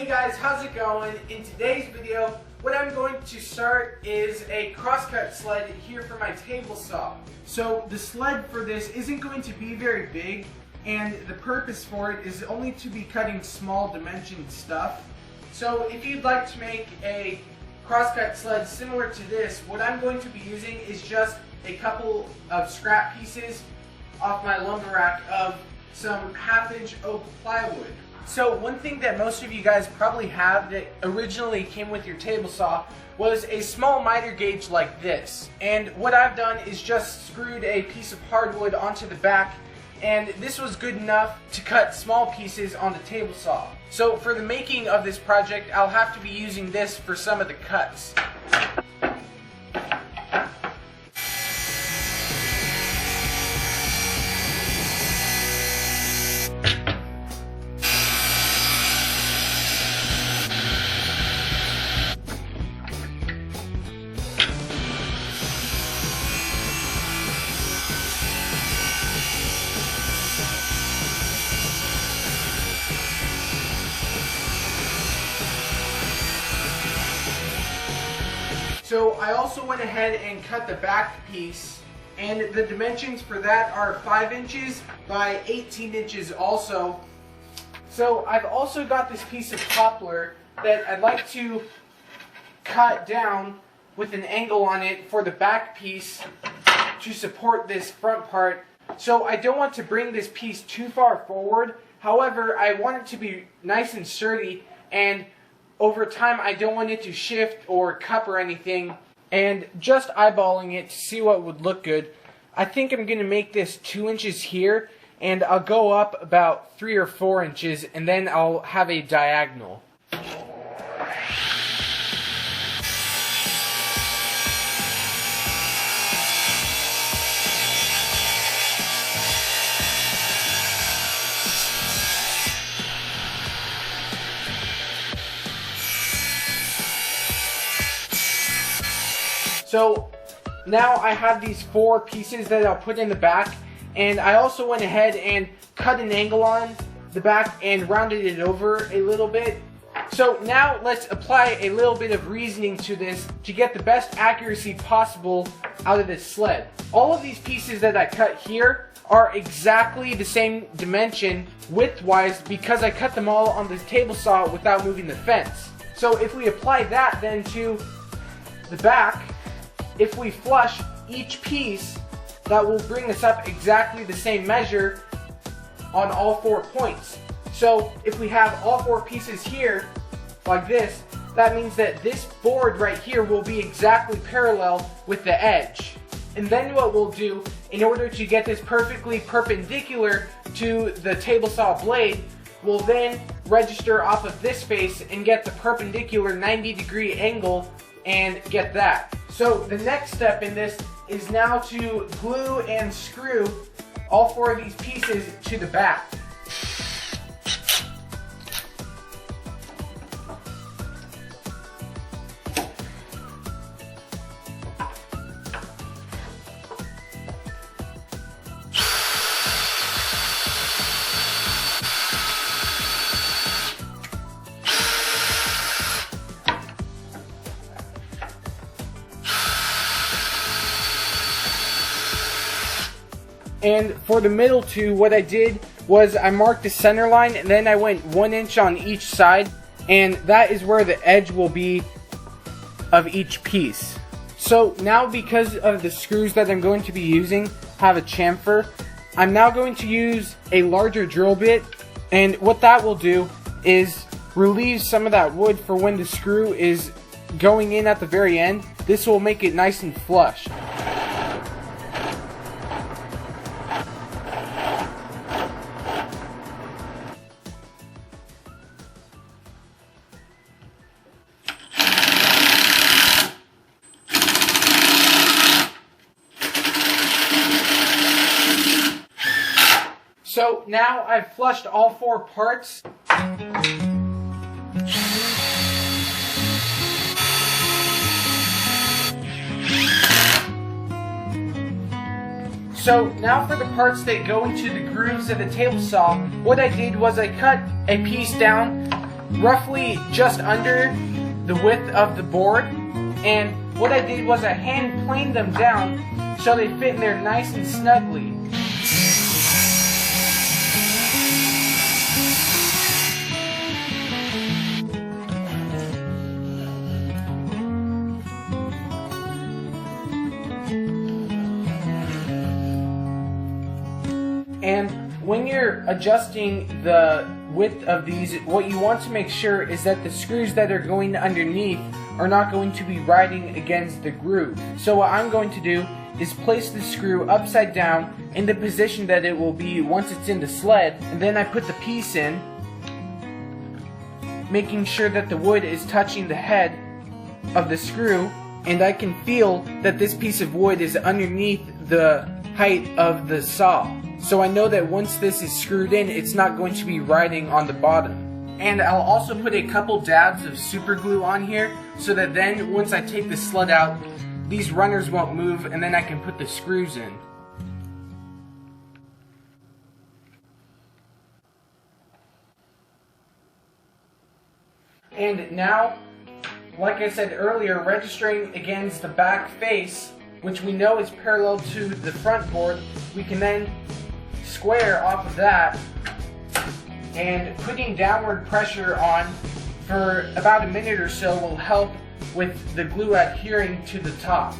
guys, how's it going? In today's video, what I'm going to start is a crosscut sled here for my table saw. So the sled for this isn't going to be very big, and the purpose for it is only to be cutting small dimensioned stuff. So if you'd like to make a crosscut sled similar to this, what I'm going to be using is just a couple of scrap pieces off my lumber rack of some 1/2-inch oak plywood. So one thing that most of you guys probably have that originally came with your table saw was a small miter gauge like this. And what I've done is just screwed a piece of hardwood onto the back, and this was good enough to cut small pieces on the table saw. So for the making of this project, I'll have to be using this for some of the cuts. So I also went ahead and cut the back piece, and the dimensions for that are 5 inches by 18 inches also. So I've also got this piece of poplar that I'd like to cut down with an angle on it for the back piece to support this front part. So I don't want to bring this piece too far forward. However, I want it to be nice and sturdy, and over time I don't want it to shift or cup or anything. And just eyeballing it to see what would look good, I think I'm going to make this 2 inches here, and I'll go up about 3 or 4 inches, and then I'll have a diagonal. So now I have these 4 pieces that I'll put in the back, and I also went ahead and cut an angle on the back and rounded it over a little bit. So now let's apply a little bit of reasoning to this to get the best accuracy possible out of this sled. All of these pieces that I cut here are exactly the same dimension width-wise because I cut them all on the table saw without moving the fence. So if we apply that then to the back, if we flush each piece, that will bring us up exactly the same measure on all 4 points. So if we have all 4 pieces here, like this, that means that this board right here will be exactly parallel with the edge. And then what we'll do, in order to get this perfectly perpendicular to the table saw blade, we'll then register off of this face and get the perpendicular 90-degree angle and get that. So the next step in this is now to glue and screw all 4 of these pieces to the back. And for the middle 2, what I did was I marked the center line, and then I went 1 inch on each side, and that is where the edge will be of each piece. So now, because of the screws that I'm going to be using have a chamfer, I'm now going to use a larger drill bit, and what that will do is relieve some of that wood for when the screw is going in at the very end. This will make it nice and flush. So now I've flushed all 4 parts. So now for the parts that go into the grooves of the table saw, what I did was I cut a piece down roughly just under the width of the board. And what I did was I hand planed them down so they fit in there nice and snugly. And when you're adjusting the width of these, what you want to make sure is that the screws that are going underneath are not going to be riding against the groove. So what I'm going to do is place the screw upside down in the position that it will be once it's in the sled, and then I put the piece in, making sure that the wood is touching the head of the screw, and I can feel that this piece of wood is underneath the height of the saw. So I know that once this is screwed in, it's not going to be riding on the bottom. And I'll also put a couple dabs of super glue on here so that then once I take the sled out, these runners won't move, and then I can put the screws in. And now, like I said earlier, registering against the back face, which we know is parallel to the front board, we can then square off of that, and putting downward pressure on for about a minute or so will help with the glue adhering to the top.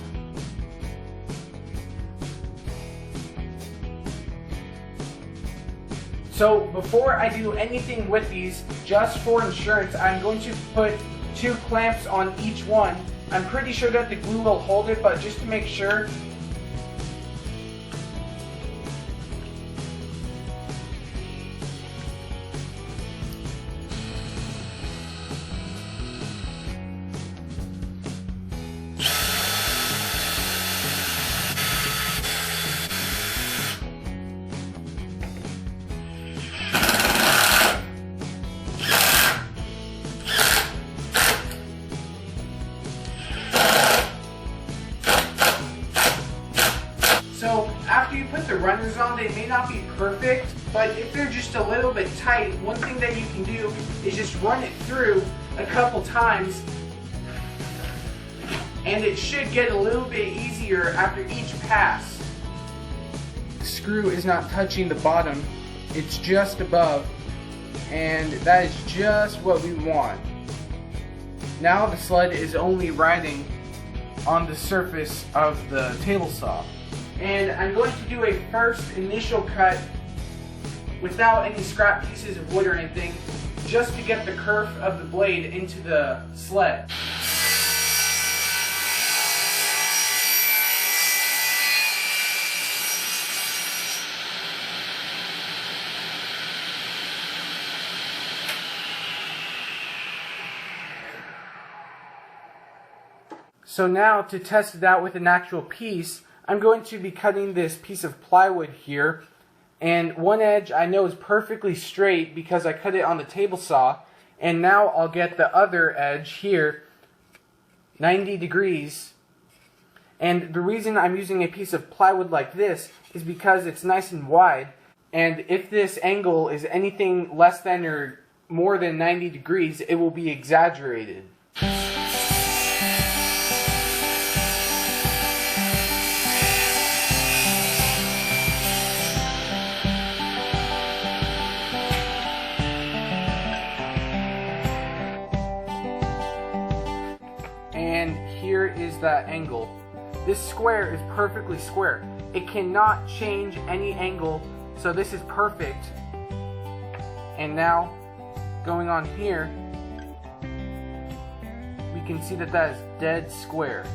So before I do anything with these, just for insurance, I'm going to put 2 clamps on each one. I'm pretty sure that the glue will hold it, but just to make sure, so after you put the runners on, they may not be perfect, but if they're just a little bit tight, one thing that you can do is just run it through a couple times, and it should get a little bit easier after each pass. The screw is not touching the bottom, it's just above, and that is just what we want. Now the sled is only riding on the surface of the table saw. And I'm going to do a first initial cut without any scrap pieces of wood or anything, just to get the kerf of the blade into the sled. So now to test it out with an actual piece, I'm going to be cutting this piece of plywood here, and one edge I know is perfectly straight because I cut it on the table saw, and now I'll get the other edge here 90 degrees. And the reason I'm using a piece of plywood like this is because it's nice and wide, and if this angle is anything less than or more than 90 degrees, it will be exaggerated. And here is that angle. This square is perfectly square. It cannot change any angle, so this is perfect. And now, going on here, we can see that that is dead square.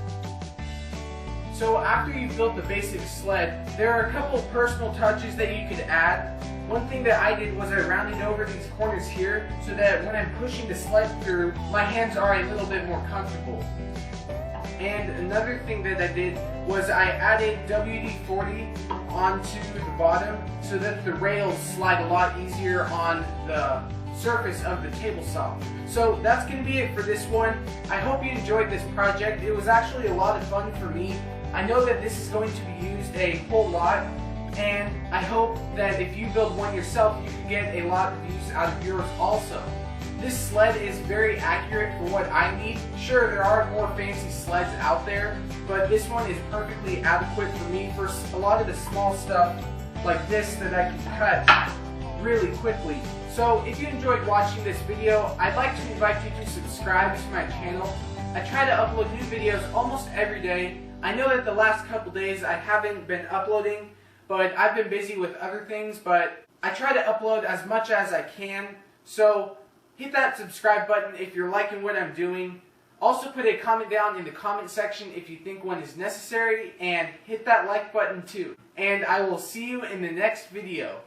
So after you've built the basic sled, there are a couple of personal touches that you could add. One thing that I did was I rounded over these corners here so that when I'm pushing the sled through, my hands are a little bit more comfortable. And another thing that I did was I added WD-40 onto the bottom so that the rails slide a lot easier on the surface of the table saw. So that's going to be it for this one. I hope you enjoyed this project. It was actually a lot of fun for me. I know that this is going to be used a whole lot, and I hope that if you build one yourself, you can get a lot of use out of yours also. this sled is very accurate for what I need. Sure, there are more fancy sleds out there, but this one is perfectly adequate for me for a lot of the small stuff like this that I can cut really quickly. So if you enjoyed watching this video, I'd like to invite you to subscribe to my channel. I try to upload new videos almost every day. I know that the last couple days I haven't been uploading, but I've been busy with other things, but I try to upload as much as I can. So hit that subscribe button if you're liking what I'm doing. Also put a comment down in the comment section if you think one is necessary, and hit that like button too. And I will see you in the next video.